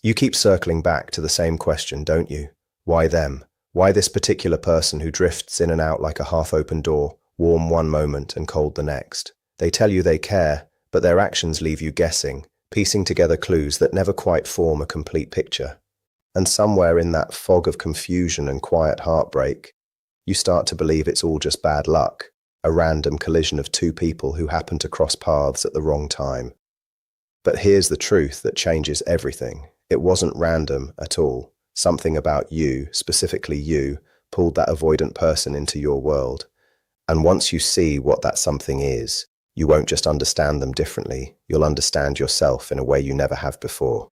You keep circling back to the same question, don't you? Why them? Why this particular person who drifts in and out like a half-open door, warm one moment and cold the next? They tell you they care, but their actions leave you guessing, piecing together clues that never quite form a complete picture. And somewhere in that fog of confusion and quiet heartbreak, you start to believe it's all just bad luck, a random collision of two people who happen to cross paths at the wrong time. But here's the truth that changes everything. It wasn't random at all. Something about you, specifically you, pulled that avoidant person into your world. And once you see what that something is, you won't just understand them differently, you'll understand yourself in a way you never have before.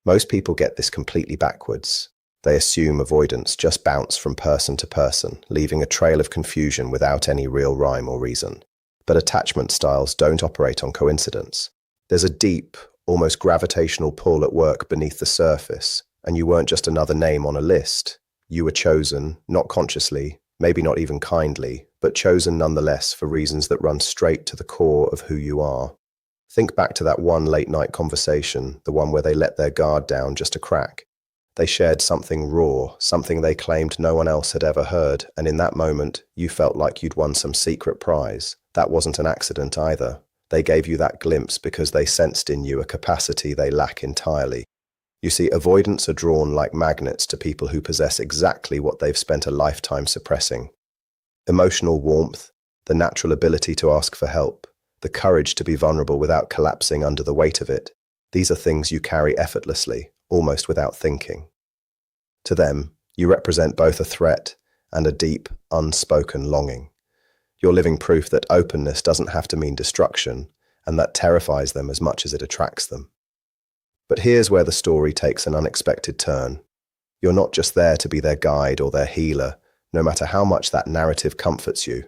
Most people get this completely backwards. They assume avoidants just bounce from person to person, leaving a trail of confusion without any real rhyme or reason. But attachment styles don't operate on coincidence. There's a deep, almost gravitational pull at work beneath the surface, and you weren't just another name on a list. You were chosen, not consciously, maybe not even kindly, but chosen nonetheless for reasons that run straight to the core of who you are. Think back to that one late-night conversation, the one where they let their guard down just a crack. They shared something raw, something they claimed no one else had ever heard, and in that moment, you felt like you'd won some secret prize. That wasn't an accident either. They gave you that glimpse because they sensed in you a capacity they lack entirely. You see, avoidants are drawn like magnets to people who possess exactly what they've spent a lifetime suppressing. Emotional warmth, the natural ability to ask for help, the courage to be vulnerable without collapsing under the weight of it. These are things you carry effortlessly, almost without thinking. To them, you represent both a threat and a deep, unspoken longing. You're living proof that openness doesn't have to mean destruction, and that terrifies them as much as it attracts them. But here's where the story takes an unexpected turn. You're not just there to be their guide or their healer, no matter how much that narrative comforts you.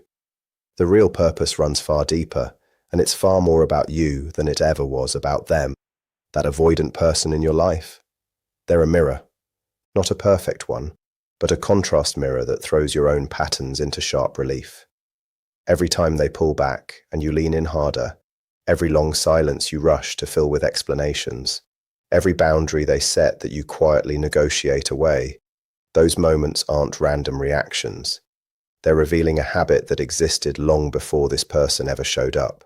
The real purpose runs far deeper, and it's far more about you than it ever was about them, that avoidant person in your life. They're a mirror, not a perfect one, but a contrast mirror that throws your own patterns into sharp relief. Every time they pull back and you lean in harder, every long silence you rush to fill with explanations, every boundary they set that you quietly negotiate away, those moments aren't random reactions. They're revealing a habit that existed long before this person ever showed up.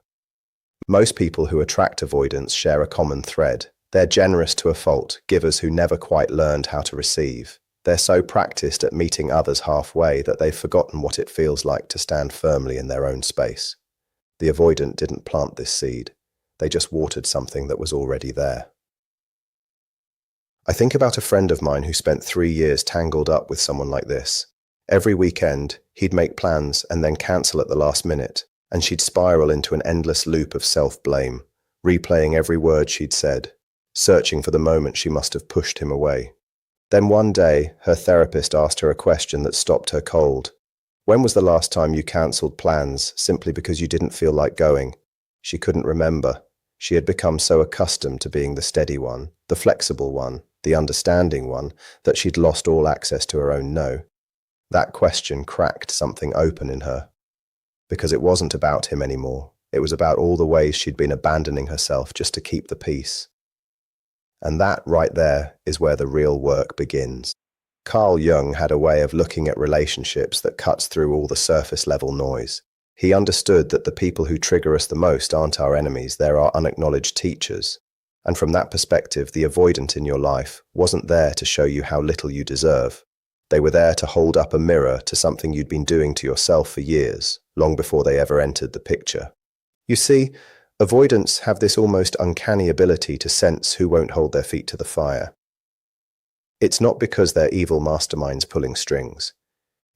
Most people who attract avoidance share a common thread. They're generous to a fault, givers who never quite learned how to receive. They're so practiced at meeting others halfway that they've forgotten what it feels like to stand firmly in their own space. The avoidant didn't plant this seed. They just watered something that was already there. I think about a friend of mine who spent 3 years tangled up with someone like this. Every weekend, he'd make plans and then cancel at the last minute, and she'd spiral into an endless loop of self-blame, replaying every word she'd said, searching for the moment she must have pushed him away. Then one day, her therapist asked her a question that stopped her cold. When was the last time you cancelled plans simply because you didn't feel like going? She couldn't remember. She had become so accustomed to being the steady one, the flexible one, the understanding one, that she'd lost all access to her own no. That question cracked something open in her. Because it wasn't about him anymore. It was about all the ways she'd been abandoning herself just to keep the peace. And that right there is where the real work begins. Carl Jung had a way of looking at relationships that cuts through all the surface level noise. He understood that the people who trigger us the most aren't our enemies, they're our unacknowledged teachers. And from that perspective, the avoidant in your life wasn't there to show you how little you deserve. They were there to hold up a mirror to something you'd been doing to yourself for years, long before they ever entered the picture. You see, avoidants have this almost uncanny ability to sense who won't hold their feet to the fire. It's not because they're evil masterminds pulling strings.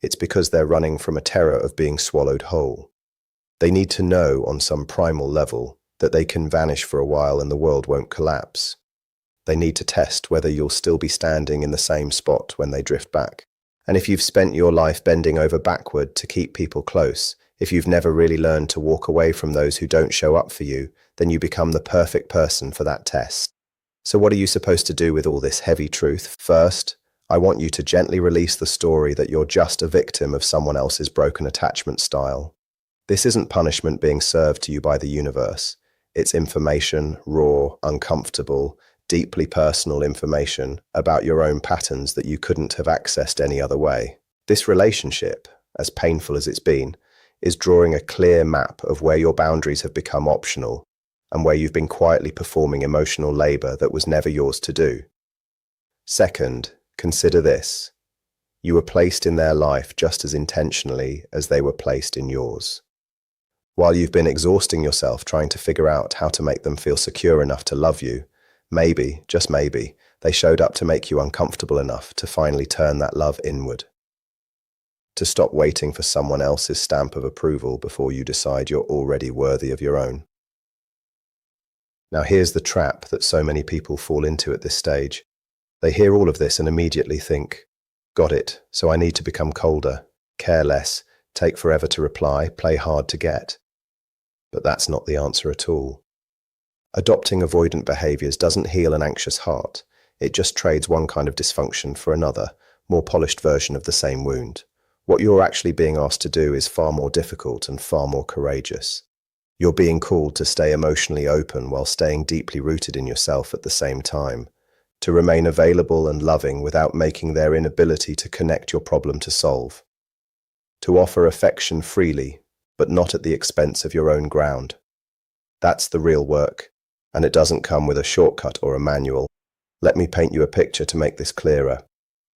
It's because they're running from a terror of being swallowed whole. They need to know on some primal level that they can vanish for a while and the world won't collapse. They need to test whether you'll still be standing in the same spot when they drift back. And if you've spent your life bending over backward to keep people close, if you've never really learned to walk away from those who don't show up for you, then you become the perfect person for that test. So what are you supposed to do with all this heavy truth? First, I want you to gently release the story that you're just a victim of someone else's broken attachment style. This isn't punishment being served to you by the universe. It's information, raw, uncomfortable, deeply personal information about your own patterns that you couldn't have accessed any other way. This relationship, as painful as it's been, is drawing a clear map of where your boundaries have become optional and where you've been quietly performing emotional labor that was never yours to do. Second, consider this. You were placed in their life just as intentionally as they were placed in yours. While you've been exhausting yourself trying to figure out how to make them feel secure enough to love you, maybe, just maybe, they showed up to make you uncomfortable enough to finally turn that love inward. To stop waiting for someone else's stamp of approval before you decide you're already worthy of your own. Now here's the trap that so many people fall into at this stage. They hear all of this and immediately think, got it, so I need to become colder, care less, take forever to reply, play hard to get. But that's not the answer at all. Adopting avoidant behaviors doesn't heal an anxious heart. It just trades one kind of dysfunction for another, more polished version of the same wound. What you're actually being asked to do is far more difficult and far more courageous. You're being called to stay emotionally open while staying deeply rooted in yourself at the same time, to remain available and loving without making their inability to connect your problem to solve, to offer affection freely, but not at the expense of your own ground. That's the real work, and it doesn't come with a shortcut or a manual. Let me paint you a picture to make this clearer.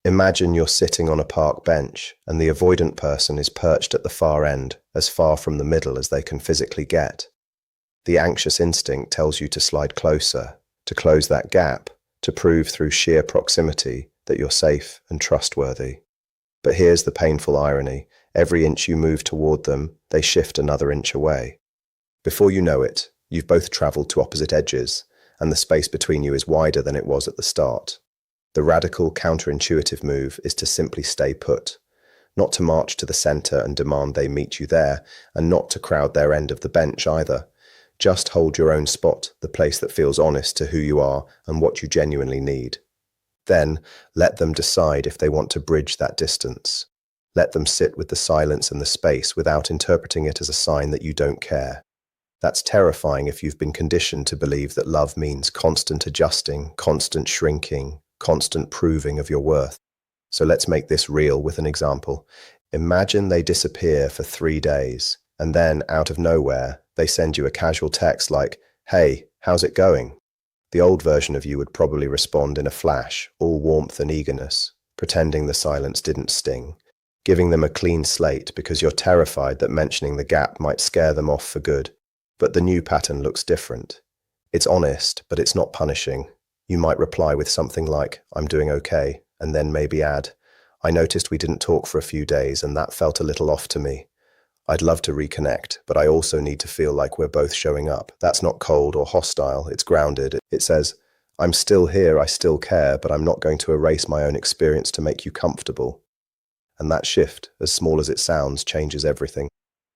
Imagine you're sitting on a park bench and the avoidant person is perched at the far end, as far from the middle as they can physically get. The anxious instinct tells you to slide closer, to close that gap, to prove through sheer proximity that you're safe and trustworthy. But here's the painful irony. Every inch you move toward them, they shift another inch away. Before you know it, you've both traveled to opposite edges, and the space between you is wider than it was at the start. The radical, counterintuitive move is to simply stay put, not to march to the center and demand they meet you there, and not to crowd their end of the bench either. Just hold your own spot, the place that feels honest to who you are and what you genuinely need. Then, let them decide if they want to bridge that distance. Let them sit with the silence and the space without interpreting it as a sign that you don't care. That's terrifying if you've been conditioned to believe that love means constant adjusting, constant shrinking, constant proving of your worth. So let's make this real with an example. Imagine they disappear for 3 days, and then, out of nowhere, they send you a casual text like, "Hey, how's it going?" The old version of you would probably respond in a flash, all warmth and eagerness, pretending the silence didn't sting, giving them a clean slate because you're terrified that mentioning the gap might scare them off for good. But the new pattern looks different. It's honest, but it's not punishing. You might reply with something like, "I'm doing okay," and then maybe add, "I noticed we didn't talk for a few days and that felt a little off to me. I'd love to reconnect, but I also need to feel like we're both showing up." That's not cold or hostile, it's grounded. It says, "I'm still here, I still care, but I'm not going to erase my own experience to make you comfortable." And that shift, as small as it sounds, changes everything.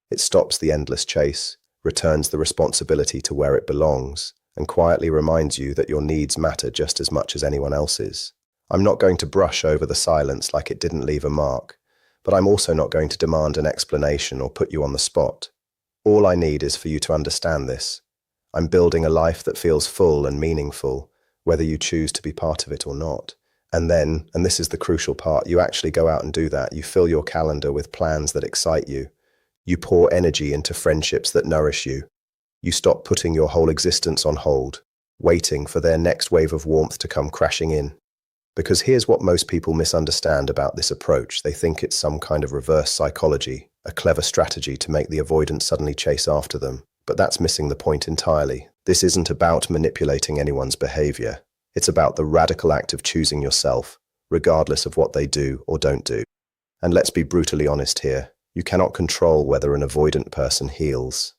It stops the endless chase, returns the responsibility to where it belongs, and quietly reminds you that your needs matter just as much as anyone else's. I'm not going to brush over the silence like it didn't leave a mark, but I'm also not going to demand an explanation or put you on the spot. All I need is for you to understand this. I'm building a life that feels full and meaningful, whether you choose to be part of it or not. And then, and this is the crucial part, you actually go out and do that. You fill your calendar with plans that excite you. You pour energy into friendships that nourish you. You stop putting your whole existence on hold, waiting for their next wave of warmth to come crashing in. Because here's what most people misunderstand about this approach. They think it's some kind of reverse psychology, a clever strategy to make the avoidant suddenly chase after them. But that's missing the point entirely. This isn't about manipulating anyone's behavior. It's about the radical act of choosing yourself, regardless of what they do or don't do. And let's be brutally honest here. You cannot control whether an avoidant person heals.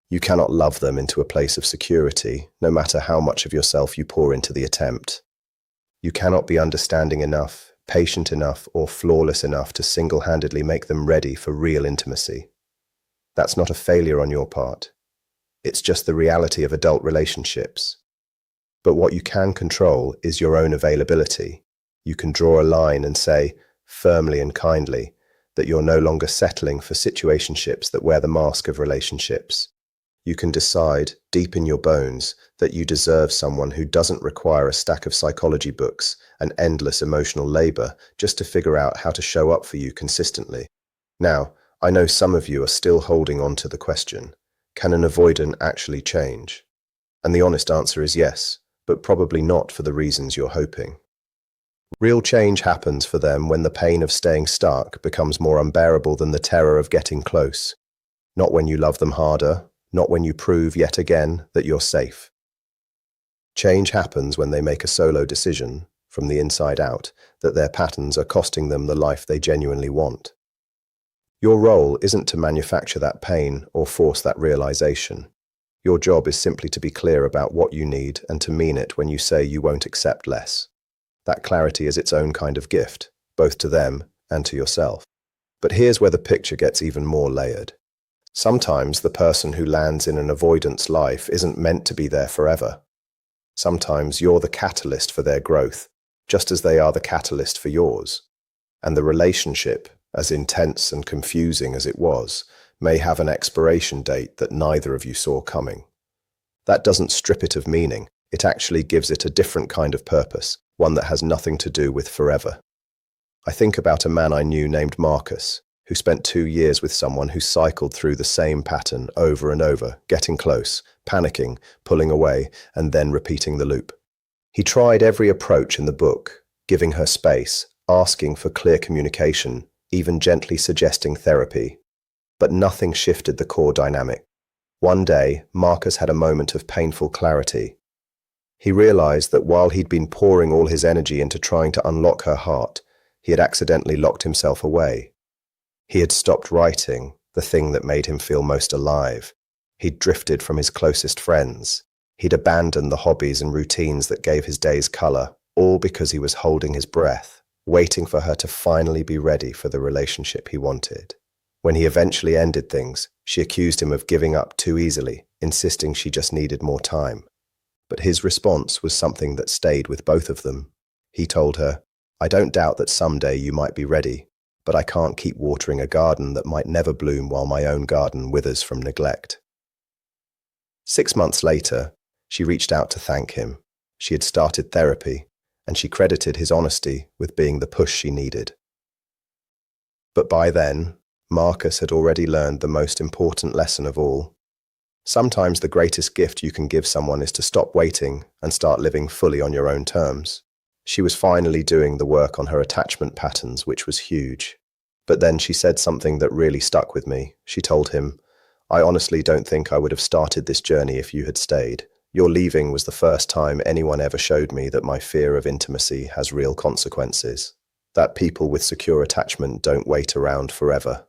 You cannot love them into a place of security, no matter how much of yourself you pour into the attempt. You cannot be understanding enough, patient enough, or flawless enough to single-handedly make them ready for real intimacy. That's not a failure on your part. It's just the reality of adult relationships. But what you can control is your own availability. You can draw a line and say, firmly and kindly, that you're no longer settling for situationships that wear the mask of relationships. You can decide, deep in your bones, that you deserve someone who doesn't require a stack of psychology books and endless emotional labor just to figure out how to show up for you consistently. Now, I know some of you are still holding on to the question, can an avoidant actually change? And the honest answer is yes, but probably not for the reasons you're hoping. Real change happens for them when the pain of staying stuck becomes more unbearable than the terror of getting close. Not when you love them harder, not when you prove yet again that you're safe. Change happens when they make a solo decision, from the inside out, that their patterns are costing them the life they genuinely want. Your role isn't to manufacture that pain or force that realization. Your job is simply to be clear about what you need and to mean it when you say you won't accept less. That clarity is its own kind of gift, both to them and to yourself. But here's where the picture gets even more layered. Sometimes the person who lands in an avoidance life isn't meant to be there forever. Sometimes you're the catalyst for their growth, just as they are the catalyst for yours. And the relationship, as intense and confusing as it was, may have an expiration date that neither of you saw coming. That doesn't strip it of meaning, it actually gives it a different kind of purpose, one that has nothing to do with forever. I think about a man I knew named Marcus, who spent 2 years with someone who cycled through the same pattern over and over, getting close, panicking, pulling away, and then repeating the loop. He tried every approach in the book, giving her space, asking for clear communication, even gently suggesting therapy. But nothing shifted the core dynamic. One day, Marcus had a moment of painful clarity. He realized that while he'd been pouring all his energy into trying to unlock her heart, he had accidentally locked himself away. He had stopped writing, the thing that made him feel most alive. He'd drifted from his closest friends. He'd abandoned the hobbies and routines that gave his days color, all because he was holding his breath, waiting for her to finally be ready for the relationship he wanted. When he eventually ended things, she accused him of giving up too easily, insisting she just needed more time. But his response was something that stayed with both of them. He told her, "I don't doubt that someday you might be ready, but I can't keep watering a garden that might never bloom while my own garden withers from neglect." 6 months later, she reached out to thank him. She had started therapy, and she credited his honesty with being the push she needed. But by then, Marcus had already learned the most important lesson of all. Sometimes the greatest gift you can give someone is to stop waiting and start living fully on your own terms. She was finally doing the work on her attachment patterns, which was huge. But then she said something that really stuck with me. She told him, "I honestly don't think I would have started this journey if you had stayed. Your leaving was the first time anyone ever showed me that my fear of intimacy has real consequences. That people with secure attachment don't wait around forever."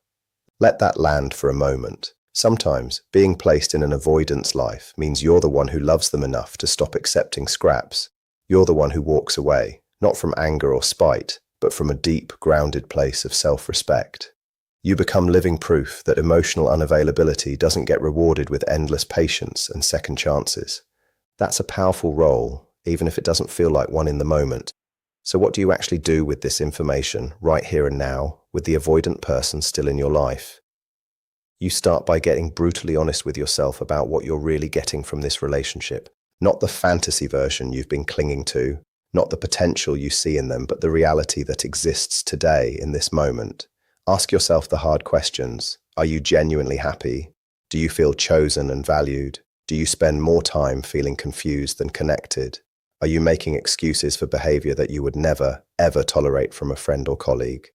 Let that land for a moment. Sometimes, being placed in an avoidance life means you're the one who loves them enough to stop accepting scraps. You're the one who walks away, not from anger or spite, but from a deep, grounded place of self-respect. You become living proof that emotional unavailability doesn't get rewarded with endless patience and second chances. That's a powerful role, even if it doesn't feel like one in the moment. So what do you actually do with this information right here and now, with the avoidant person still in your life? You start by getting brutally honest with yourself about what you're really getting from this relationship. Not the fantasy version you've been clinging to, not the potential you see in them, but the reality that exists today in this moment. Ask yourself the hard questions. Are you genuinely happy? Do you feel chosen and valued? Do you spend more time feeling confused than connected? Are you making excuses for behavior that you would never, ever tolerate from a friend or colleague?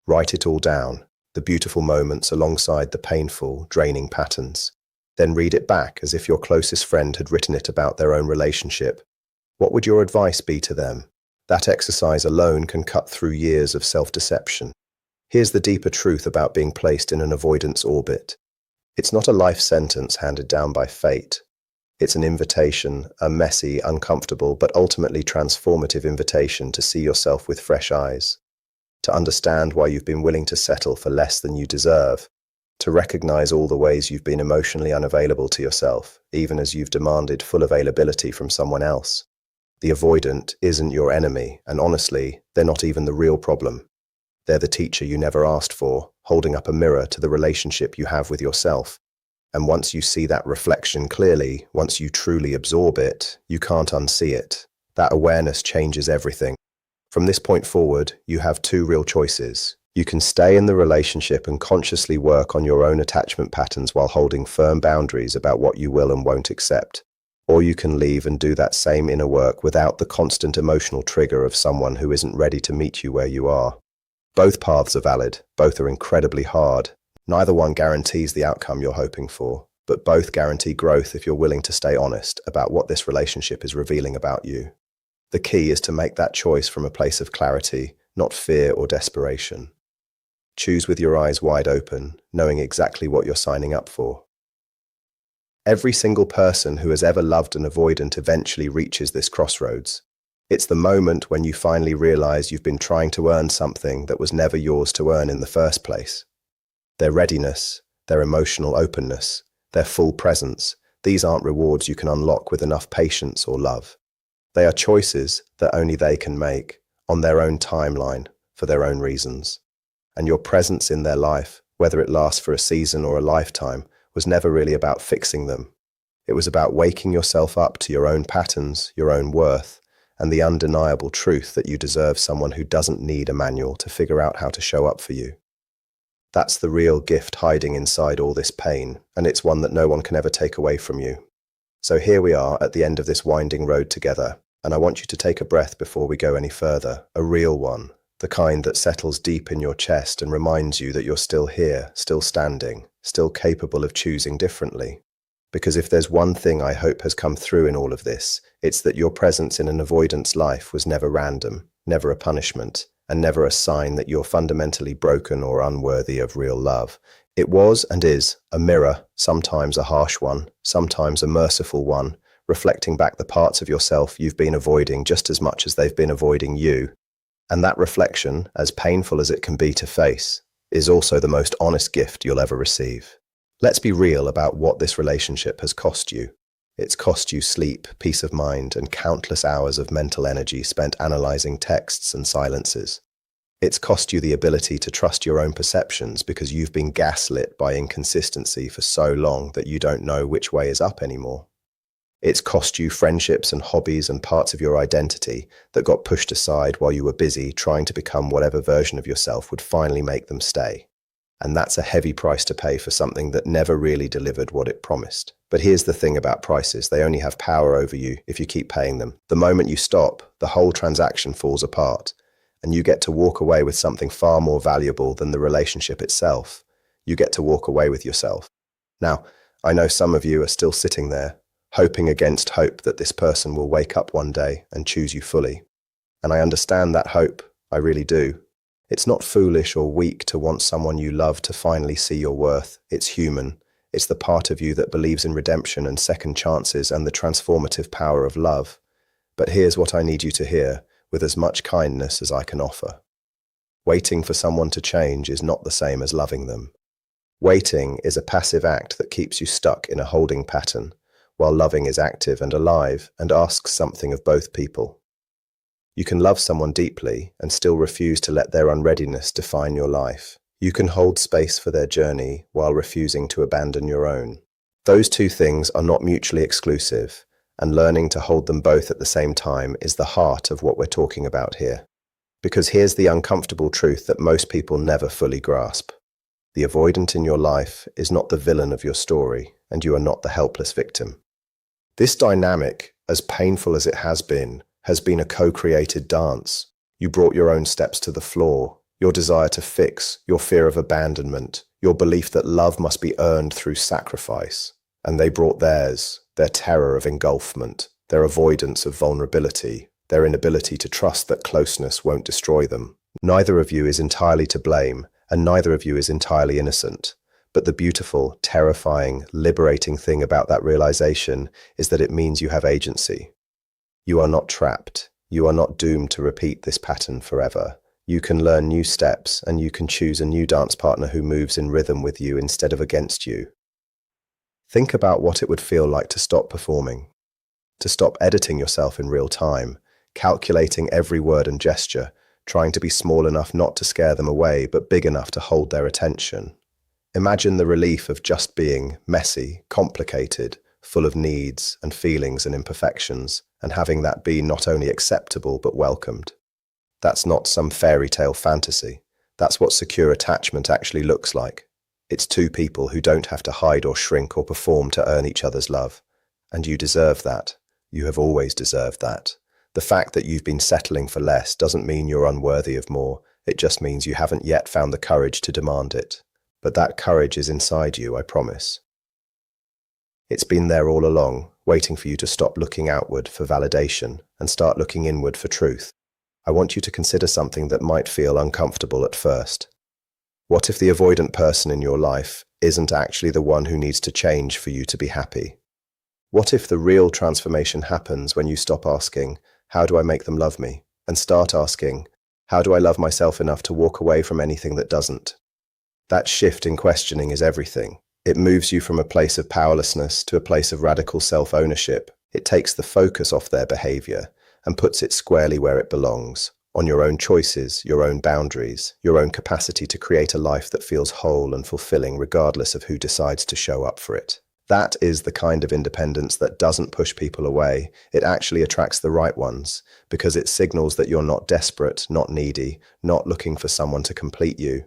Write it all down, the beautiful moments alongside the painful, draining patterns. Then read it back as if your closest friend had written it about their own relationship. What would your advice be to them? That exercise alone can cut through years of self-deception. Here's the deeper truth about being placed in an avoidance orbit. It's not a life sentence handed down by fate. It's an invitation, a messy, uncomfortable, but ultimately transformative invitation to see yourself with fresh eyes, to understand why you've been willing to settle for less than you deserve, to recognize all the ways you've been emotionally unavailable to yourself, even as you've demanded full availability from someone else. The avoidant isn't your enemy, and honestly, they're not even the real problem. They're the teacher you never asked for, holding up a mirror to the relationship you have with yourself. And once you see that reflection clearly, once you truly absorb it, you can't unsee it. That awareness changes everything. From this point forward, you have two real choices. You can stay in the relationship and consciously work on your own attachment patterns while holding firm boundaries about what you will and won't accept. Or you can leave and do that same inner work without the constant emotional trigger of someone who isn't ready to meet you where you are. Both paths are valid, both are incredibly hard. Neither one guarantees the outcome you're hoping for, but both guarantee growth if you're willing to stay honest about what this relationship is revealing about you. The key is to make that choice from a place of clarity, not fear or desperation. Choose with your eyes wide open, knowing exactly what you're signing up for. Every single person who has ever loved an avoidant eventually reaches this crossroads. It's the moment when you finally realize you've been trying to earn something that was never yours to earn in the first place. Their readiness, their emotional openness, their full presence, these aren't rewards you can unlock with enough patience or love. They are choices that only they can make, on their own timeline, for their own reasons. And your presence in their life, whether it lasts for a season or a lifetime, was never really about fixing them. It was about waking yourself up to your own patterns, your own worth, and the undeniable truth that you deserve someone who doesn't need a manual to figure out how to show up for you. That's the real gift hiding inside all this pain, and it's one that no one can ever take away from you. So here we are at the end of this winding road together, and I want you to take a breath before we go any further, a real one, the kind that settles deep in your chest and reminds you that you're still here, still standing, still capable of choosing differently. Because if there's one thing I hope has come through in all of this, it's that your presence in an avoidance life was never random, never a punishment, and never a sign that you're fundamentally broken or unworthy of real love. It was and is a mirror, sometimes a harsh one, sometimes a merciful one, reflecting back the parts of yourself you've been avoiding just as much as they've been avoiding you. And that reflection, as painful as it can be to face, is also the most honest gift you'll ever receive. Let's be real about what this relationship has cost you. It's cost you sleep, peace of mind, and countless hours of mental energy spent analyzing texts and silences. It's cost you the ability to trust your own perceptions because you've been gaslit by inconsistency for so long that you don't know which way is up anymore. It's cost you friendships and hobbies and parts of your identity that got pushed aside while you were busy trying to become whatever version of yourself would finally make them stay. And that's a heavy price to pay for something that never really delivered what it promised. But here's the thing about prices, they only have power over you if you keep paying them. The moment you stop, the whole transaction falls apart, and you get to walk away with something far more valuable than the relationship itself. You get to walk away with yourself. Now, I know some of you are still sitting there, hoping against hope that this person will wake up one day and choose you fully. And I understand that hope, I really do. It's not foolish or weak to want someone you love to finally see your worth. It's human. It's the part of you that believes in redemption and second chances and the transformative power of love. But here's what I need you to hear, with as much kindness as I can offer. Waiting for someone to change is not the same as loving them. Waiting is a passive act that keeps you stuck in a holding pattern, while loving is active and alive and asks something of both people. You can love someone deeply and still refuse to let their unreadiness define your life. You can hold space for their journey while refusing to abandon your own. Those two things are not mutually exclusive, and learning to hold them both at the same time is the heart of what we're talking about here. Because here's the uncomfortable truth that most people never fully grasp. The avoidant in your life is not the villain of your story, and you are not the helpless victim. This dynamic, as painful as it has been a co-created dance. You brought your own steps to the floor, your desire to fix, your fear of abandonment, your belief that love must be earned through sacrifice. And they brought theirs, their terror of engulfment, their avoidance of vulnerability, their inability to trust that closeness won't destroy them. Neither of you is entirely to blame, and neither of you is entirely innocent. But the beautiful, terrifying, liberating thing about that realization is that it means you have agency. You are not trapped. You are not doomed to repeat this pattern forever. You can learn new steps, and you can choose a new dance partner who moves in rhythm with you instead of against you. Think about what it would feel like to stop performing, to stop editing yourself in real time, calculating every word and gesture, trying to be small enough not to scare them away, but big enough to hold their attention. Imagine the relief of just being messy, complicated, full of needs and feelings and imperfections, and having that be not only acceptable but welcomed. That's not some fairy tale fantasy. That's what secure attachment actually looks like. It's two people who don't have to hide or shrink or perform to earn each other's love. And you deserve that. You have always deserved that. The fact that you've been settling for less doesn't mean you're unworthy of more. It just means you haven't yet found the courage to demand it. But that courage is inside you, I promise. It's been there all along, waiting for you to stop looking outward for validation and start looking inward for truth. I want you to consider something that might feel uncomfortable at first. What if the avoidant person in your life isn't actually the one who needs to change for you to be happy? What if the real transformation happens when you stop asking, how do I make them love me? And start asking, how do I love myself enough to walk away from anything that doesn't? That shift in questioning is everything. It moves you from a place of powerlessness to a place of radical self-ownership. It takes the focus off their behavior and puts it squarely where it belongs, on your own choices, your own boundaries, your own capacity to create a life that feels whole and fulfilling regardless of who decides to show up for it. That is the kind of independence that doesn't push people away. It actually attracts the right ones, because it signals that you're not desperate, not needy, not looking for someone to complete you.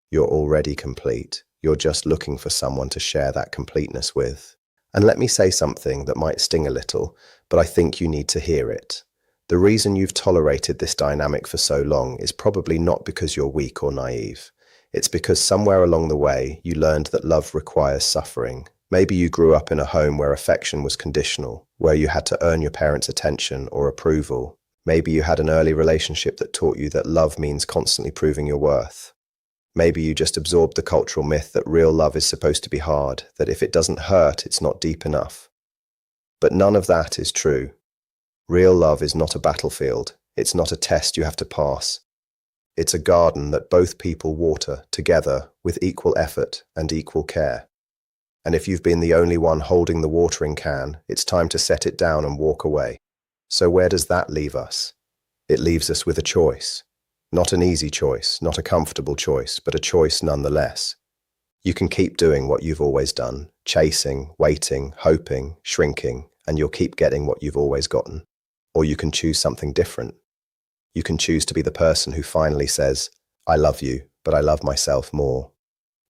You're already complete. You're just looking for someone to share that completeness with. And let me say something that might sting a little, but I think you need to hear it. The reason you've tolerated this dynamic for so long is probably not because you're weak or naive. It's because somewhere along the way, you learned that love requires suffering. Maybe you grew up in a home where affection was conditional, where you had to earn your parents' attention or approval. Maybe you had an early relationship that taught you that love means constantly proving your worth. Maybe you just absorbed the cultural myth that real love is supposed to be hard, that if it doesn't hurt, it's not deep enough. But none of that is true. Real love is not a battlefield. It's not a test you have to pass. It's a garden that both people water together with equal effort and equal care. And if you've been the only one holding the watering can, it's time to set it down and walk away. So where does that leave us? It leaves us with a choice. Not an easy choice, not a comfortable choice, but a choice nonetheless. You can keep doing what you've always done, chasing, waiting, hoping, shrinking, and you'll keep getting what you've always gotten. Or you can choose something different. You can choose to be the person who finally says, I love you, but I love myself more.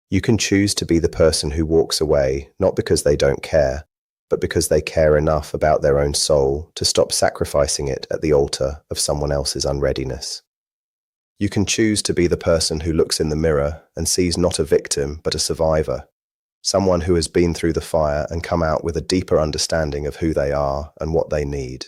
You can choose to be the person who walks away, not because they don't care, but because they care enough about their own soul to stop sacrificing it at the altar of someone else's unreadiness. You can choose to be the person who looks in the mirror and sees not a victim, but a survivor, someone who has been through the fire and come out with a deeper understanding of who they are and what they need.